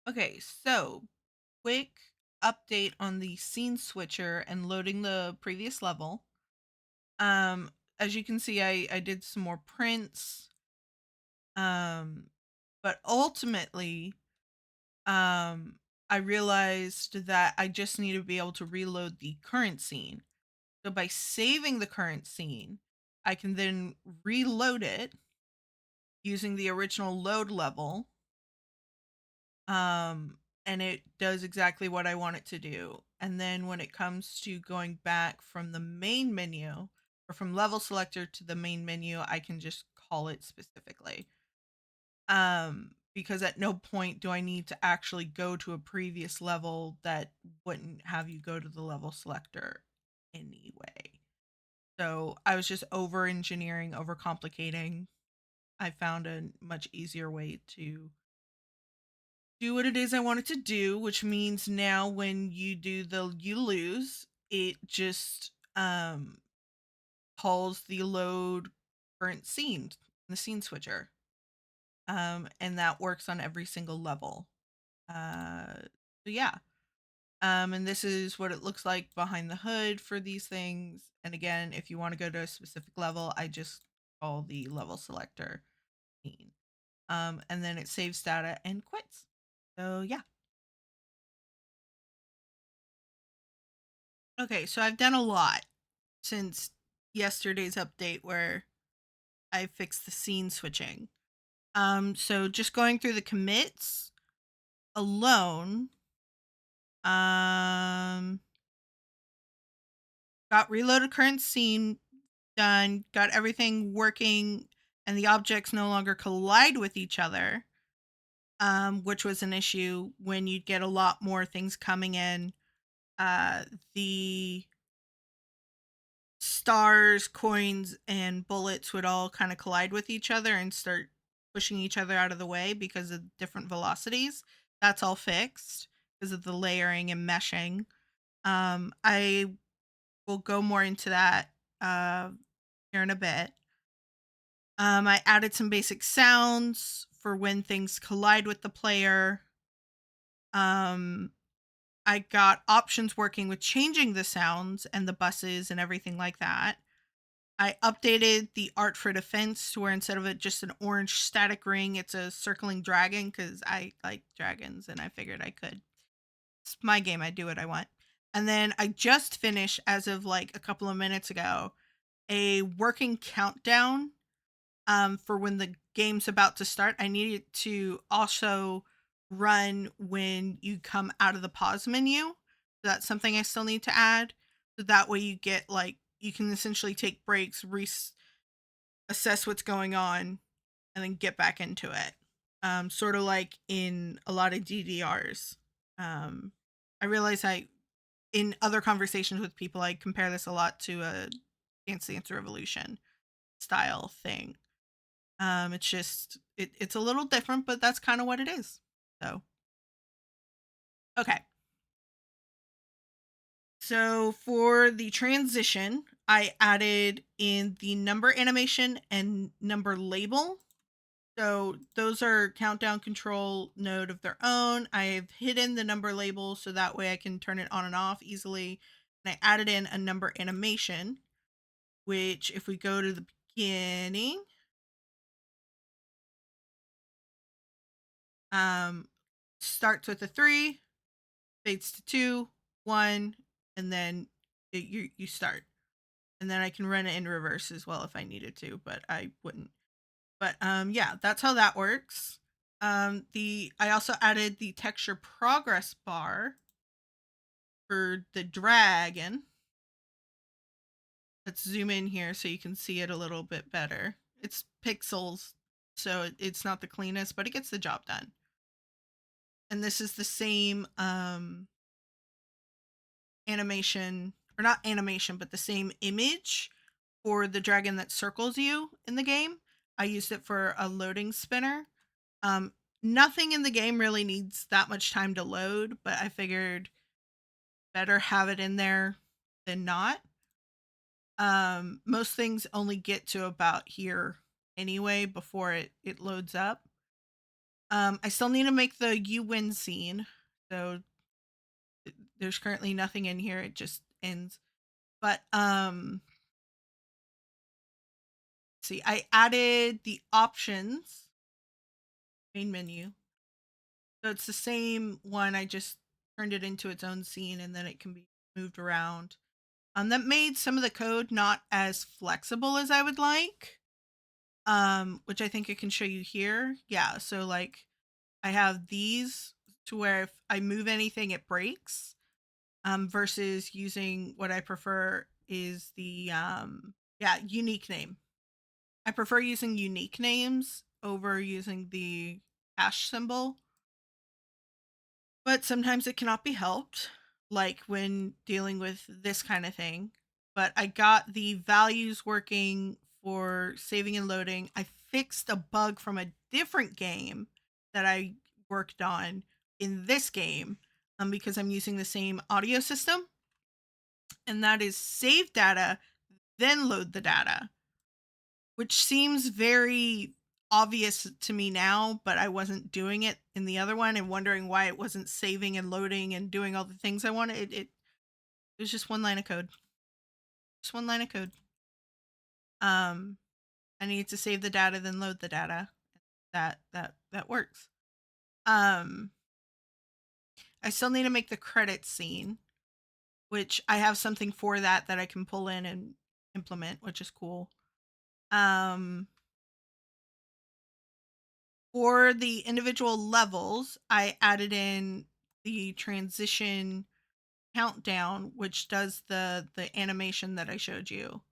Okay, so quick update on the scene switcher and loading the previous level. Um, as you can see, I did some more prints. Um, but ultimately, um, I realized that I just need to be able to reload the current scene. So by saving the current scene, I can then reload it using the original load level. Um, and it does exactly what I want it to do. And then when it comes to going back from the main menu or from level selector to the main menu, I can just call it specifically. Because at no point do I need to actually go to a previous level that wouldn't have you go to the level selector anyway. So I was just over engineering, over complicating. I found a much easier way to do what it is I wanted to do, which means now when you do the you lose, it just calls the load current scene, the scene switcher. And that works on every single level. So yeah. And this is what it looks like behind the hood for these things. And again, if you want to go to a specific level, I just call the level selector scene. And then it saves data and quits. So yeah. Okay, so I've done a lot since yesterday's update where I fixed the scene switching. So just going through the commits alone, um, got reloaded current scene done, got everything working, and the objects no longer collide with each other, which was an issue when you'd get a lot more things coming in. The stars, coins, and bullets would all kind of collide with each other and start pushing each other out of the way because of different velocities. That's all fixed because of the layering and meshing. I will go more into that uh, here in a bit. I added some basic sounds for when things collide with the player. Um, I got options working with changing the sounds and the buses and everything like that. I updated the art for defense to where instead of it just an orange static ring, it's a circling dragon because I like dragons and I figured I could. It's my game. I do what I want. And then I just finished, as of like a couple of minutes ago, a working countdown for when the game's about to start. I need it to also run when you come out of the pause menu. So that's something I still need to add. So that way you get like, you can essentially take breaks, assess what's going on, and then get back into it. Sort of like in a lot of DDRs. Um, I realize in other conversations with people, I compare this a lot to a Dance Dance Revolution style thing. It's just it's a little different, but that's kind of what it is. So okay. So for the transition, I added in the number animation and number label. So those are countdown control node of their own. I've hidden the number label so that way I can turn it on and off easily. And I added in a number animation, which if we go to the beginning, um, starts with a 3, fades to 2, 1, and then you start. And then I can run it in reverse as well if I needed to, but I wouldn't. But yeah, that's how that works. The I also added the texture progress bar for the dragon. Let's zoom in here so you can see it a little bit better. It's pixels, so it's not the cleanest, but it gets the job done. And this is the same animation, or not animation, but the same image for the dragon that circles you in the game. I used it for a loading spinner. Um, Nothing in the game really needs that much time to load, but I figured better have it in there than not. Most things only get to about here anyway before it loads up. I still need to make the you win scene. So there's currently nothing in here. It just ends. But see, I added the options main menu. So it's the same one. I just turned it into its own scene and then it can be moved around. That made some of the code not as flexible as I would like. Which I think I can show you here. Yeah, so like I have these to where if I move anything, it breaks. Versus using what I prefer is the unique name. I prefer using unique names over using the hash symbol, but sometimes it cannot be helped, like when dealing with this kind of thing. But I got the values working for saving and loading. I fixed a bug from a different game that I worked on in this game, because I'm using the same audio system, and that is save data, then load the data, which seems very obvious to me now, but I wasn't doing it in the other one and wondering why it wasn't saving and loading and doing all the things I wanted. It was just one line of code. Just one line of code. Um, I need to save the data, then load the data. That works. I still need to make the credit scene, which I have something for that I can pull in and implement, which is cool. For the individual levels, I added in the transition countdown, which does the animation that I showed you.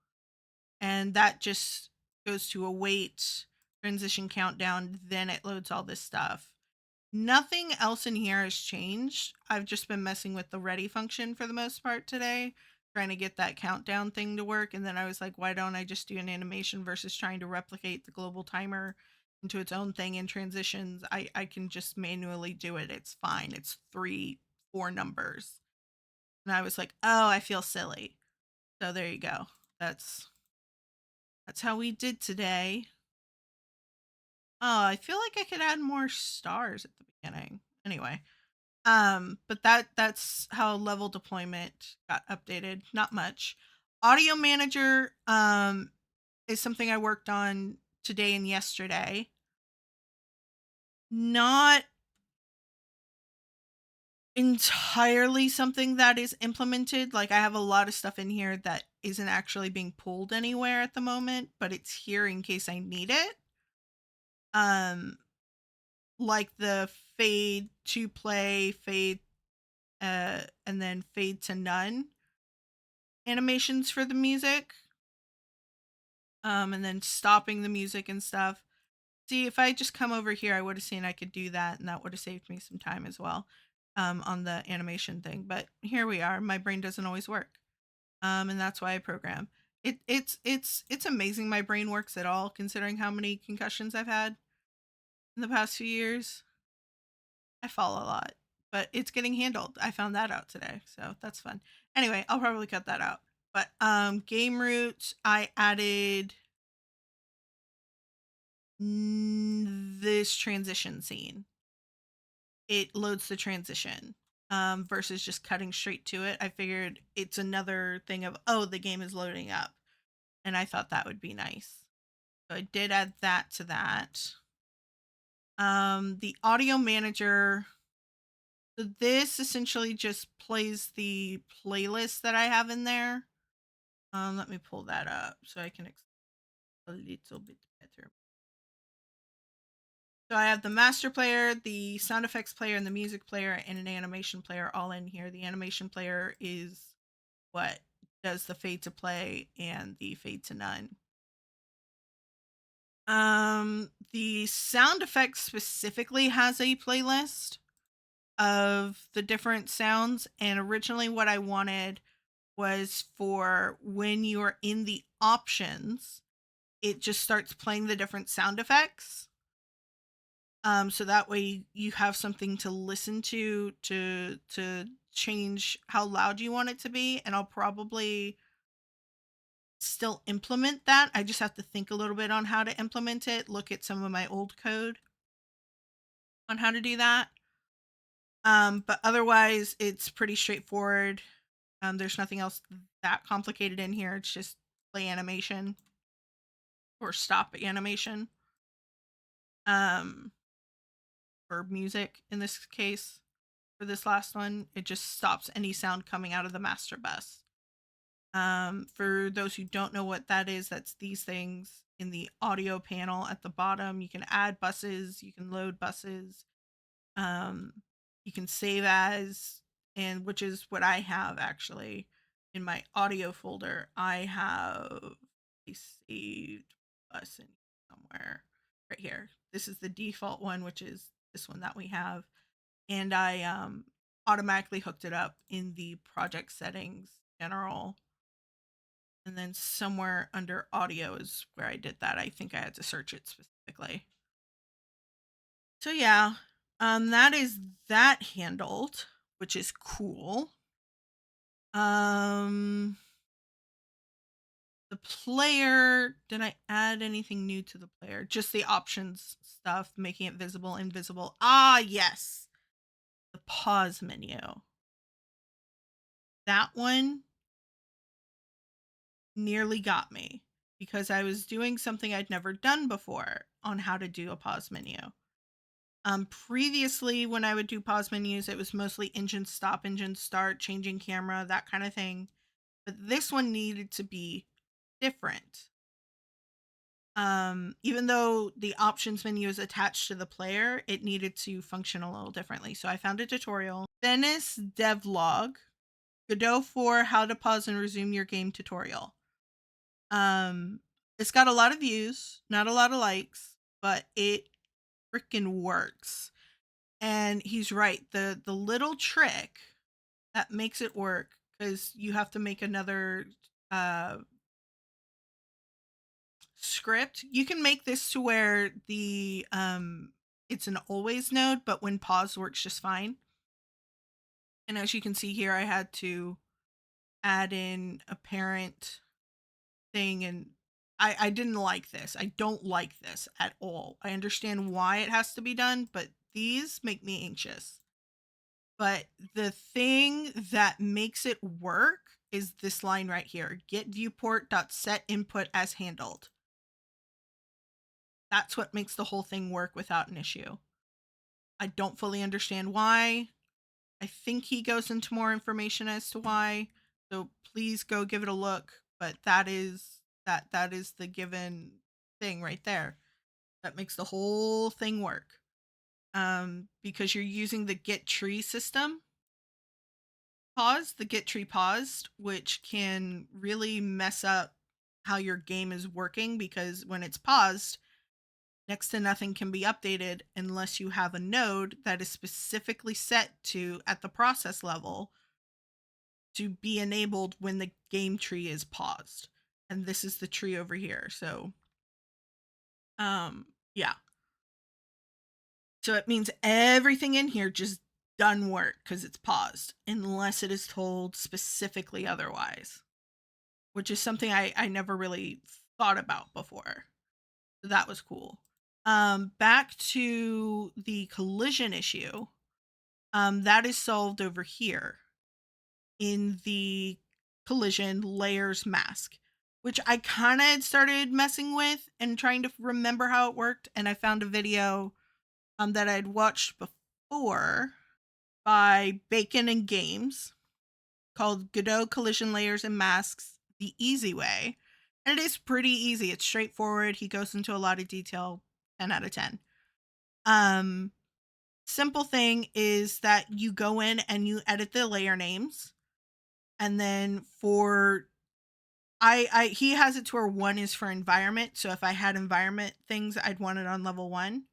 And that just goes to await transition countdown, then it loads all this stuff. Nothing else in here has changed. I've just been messing with the ready function for the most part today, trying to get that countdown thing to work. And then I was like, why don't I just do an animation versus trying to replicate the global timer into its own thing in transitions? I can just manually do it. It's fine. It's 3-4 numbers. And I was like, oh, I feel silly. So there you go. That's how we did today. Oh, I feel like I could add more stars at the beginning. Anyway, but that's how level deployment got updated. Not much. Audio manager is something I worked on today and yesterday. Not entirely something that is implemented. Like I have a lot of stuff in here that isn't actually being pulled anywhere at the moment, but it's here in case I need it. Like the fade to play, fade and then fade to none animations for the music. And then stopping the music and stuff. See, if I just come over here, I would have seen I could do that, and that would have saved me some time as well, on the animation thing. But here we are. My brain doesn't always work, and that's why I program. It's amazing my brain works at all, considering how many concussions I've had in the past few years. I fall a lot, but it's getting handled. I found that out today, so that's fun. Anyway, I'll probably cut that out. But game root, I added this transition scene. It loads the transition versus just cutting straight to it. I figured it's another thing of, oh, the game is loading up. And I thought that would be nice. So I did add that to that. The audio manager. So this essentially just plays the playlist that I have in there. Let me pull that up so I can explain a little bit better. So I have the master player, the sound effects player, and the music player, and an animation player all in here. The animation player is what does the fade to play and the fade to none. The sound effects specifically has a playlist of the different sounds, and originally what I wanted was for when you're in the options, it just starts playing the different sound effects. So that way you have something to listen to change how loud you want it to be. And I'll probably still implement that. I just have to think a little bit on how to implement it, look at some of my old code. on how to do that. But otherwise, it's pretty straightforward. There's nothing else that complicated in here. It's just play animation or stop animation, um, or music in this case. For this last one, it just stops any sound coming out of the master bus. For those who don't know what that is, that's these things in the audio panel at the bottom. You can add buses, you can load buses, um, you can save as, and which is what I have actually in my audio folder. I have a saved bus in somewhere right here. This is the default one, which is this one that we have, and I automatically hooked it up in the project settings general, and then somewhere under audio is where I did that. I think I had to search it specifically. So yeah, that is that handled, which is cool. Um, the player, did I add anything new to the player? Just the options stuff, making it visible, invisible. Ah, yes. The pause menu. That one nearly got me because I was doing something I'd never done before on how to do a pause menu. Previously, when I would do pause menus, it was mostly engine stop, engine start, changing camera, that kind of thing. But this one needed to be different. Even though the options menu is attached to the player, it needed to function a little differently. So I found a tutorial. Venice Devlog, Godot for how to pause and resume your game tutorial. It's got a lot of views, not a lot of likes, but it freaking works. And he's right. The little trick that makes it work, because you have to make another script. You can make this to where the it's an always node, but when pause works just fine. And as you can see here, I had to add in a parent thing, and I didn't like this. I don't like this at all. I understand why it has to be done, but these make me anxious. But the thing that makes it work is this line right here. Get viewport.set input as handled. That's what makes the whole thing work without an issue. I don't fully understand why. I think he goes into more information as to why. So please go give it a look. But that is the given thing right there. That makes the whole thing work. Because you're using the get tree system. The get tree paused, which can really mess up how your game is working, because when it's paused, next to nothing can be updated unless you have a node that is specifically set to, at the process level, to be enabled when the game tree is paused. And this is the tree over here. So, yeah. So it means everything in here just doesn't work because it's paused unless it is told specifically otherwise, which is something I never really thought about before. So that was cool. Back to the collision issue. That is solved over here in the collision layers mask, which I kind of started messing with and trying to remember how it worked. And I found a video that I'd watched before by Bacon and Games called Godot Collision Layers and Masks the Easy Way. And it is pretty easy. It's straightforward. He goes into a lot of detail. 10 out of 10. Simple thing is that you go in and you edit the layer names. And then for he has it to where 1 is for environment. So if I had environment things, I'd want it on level 1.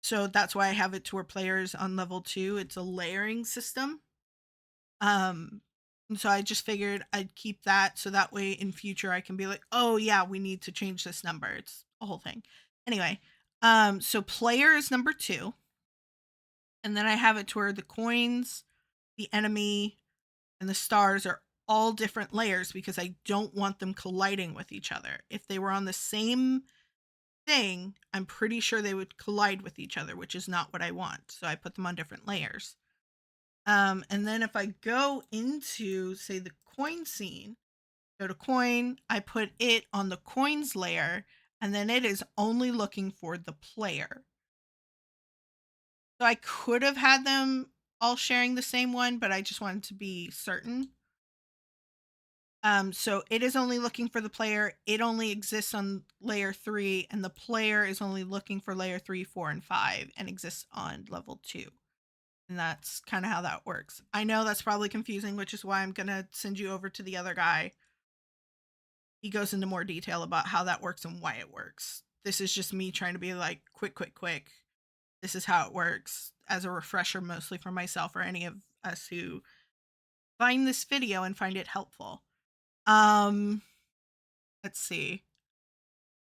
So that's why I have it to where players on level 2. It's a layering system. And so I just figured I'd keep that, so that way in future I can be like, oh yeah, we need to change this number. It's a whole thing. Anyway, so player is number 2. And then I have it to where the coins, the enemy, and the stars are all different layers because I don't want them colliding with each other. If they were on the same thing, I'm pretty sure they would collide with each other, which is not what I want. So I put them on different layers. And then if I go into, say, the coin scene, go to coin, I put it on the coins layer, and then it is only looking for the player. So I could have had them all sharing the same one, but I just wanted to be certain. So it is only looking for the player. It only exists on layer 3, and the player is only looking for layer 3, 4, and 5, and exists on level 2. And that's kind of how that works. I know that's probably confusing, which is why I'm going to send you over to the other guy. He goes into more detail about how that works and why it works. This is just me trying to be like, quick. This is how it works, as a refresher, mostly for myself or any of us who find this video and find it helpful. Let's see.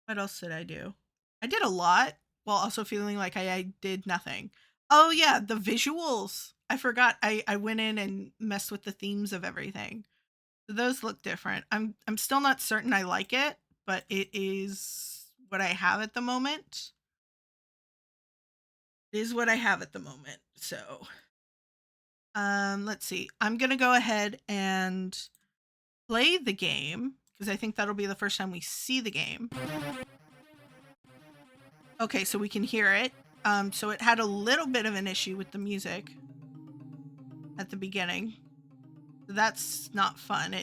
What else did I do? I did a lot while also feeling like I did nothing. Oh yeah, the visuals. I forgot I went in and messed with the themes of everything. Those look different. I'm still not certain I like it, but it is what I have at the moment. It is what I have at the moment. So let's see. I'm gonna go ahead and play the game because I think that'll be the first time we see the game. Okay, so we can hear it. So it had a little bit of an issue with the music at the beginning. That's not fun.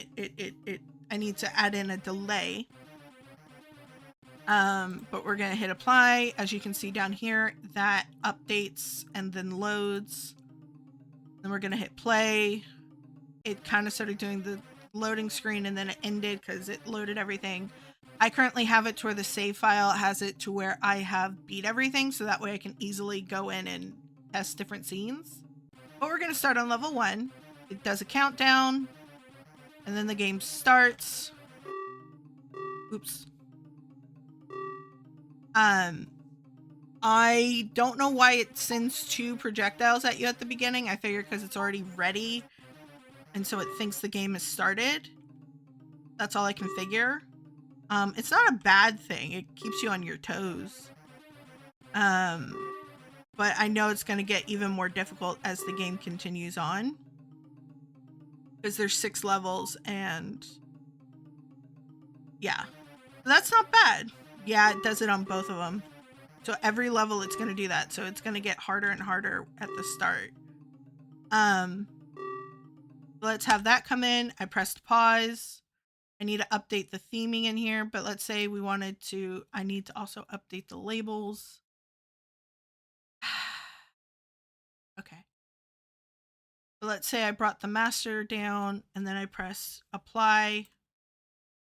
I need to add in a delay. But we're gonna hit apply. As you can see down here, that updates and then loads. Then we're gonna hit play. It kind of started doing the loading screen and then it ended because it loaded everything. I currently have it to where the save file has it to where I have beat everything, so that way I can easily go in and test different scenes. But we're gonna start on level 1. It does a countdown, and then the game starts. Oops. I don't know why it sends 2 projectiles at you at the beginning. I figure because it's already ready, and so it thinks the game has started. That's all I can figure. It's not a bad thing. It keeps you on your toes. But I know it's going to get even more difficult as the game continues on. Because there's 6 levels and... yeah. That's not bad. Yeah, it does it on both of them. So every level it's going to do that. So it's going to get harder and harder at the start. Let's have that come in. I pressed pause. I need to update the theming in here, but let's say we wanted to, I need to also update the labels. Okay. But let's say I brought the master down and then I press apply,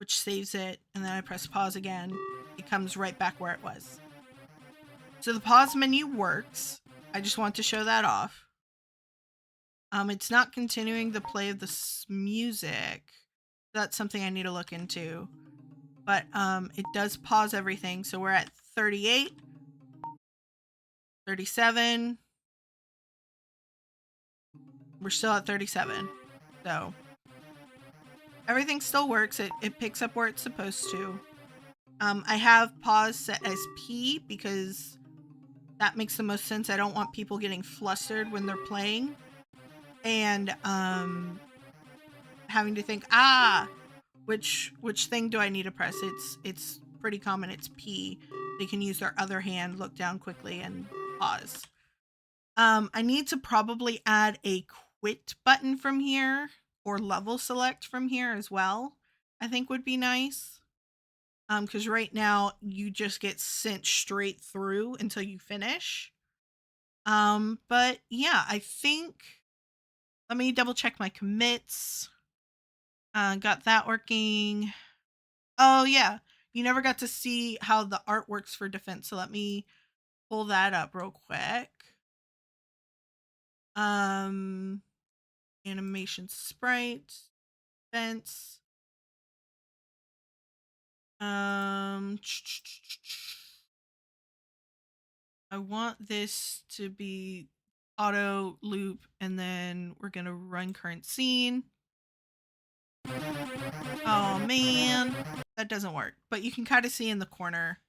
which saves it, and then I press pause again. It comes right back where it was. So the pause menu works. I just want to show that off. It's not continuing the play of the music. That's something I need to look into. But it does pause everything. So we're at 38, 37. We're still at 37. So everything still works. It picks up where it's supposed to. I have pause set as P because that makes the most sense. I don't want people getting flustered when they're playing and having to think, which thing do I need to press? It's pretty common. It's P. They can use their other hand, look down quickly, and pause. I need to probably add a quit button from here or level select from here as well. I think would be nice. Because right now you just get sent straight through until you finish. But yeah, I think, let me double check my commits. Got that working. Oh yeah, you never got to see how the art works for defense, so let me pull that up real quick. Animation sprite, defense. I want this to be auto loop, and then we're gonna run current scene. Oh man, that doesn't work, but you can kind of see in the corner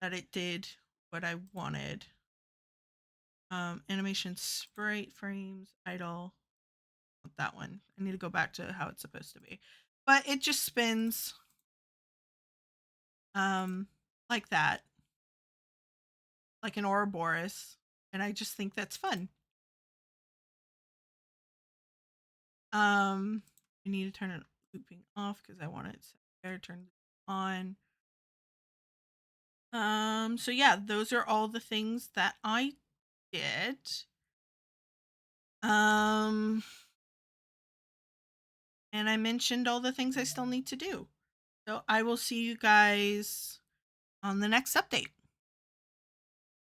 that it did what I wanted. Animation sprite frames, idle. That one. I need to go back to how it's supposed to be. But it just spins like that, like an Ouroboros, and I just think that's fun. I need to turn it looping off because I want it set there, turn it on. So yeah, those are all the things that I did. And I mentioned all the things I still need to do. So I will see you guys on the next update.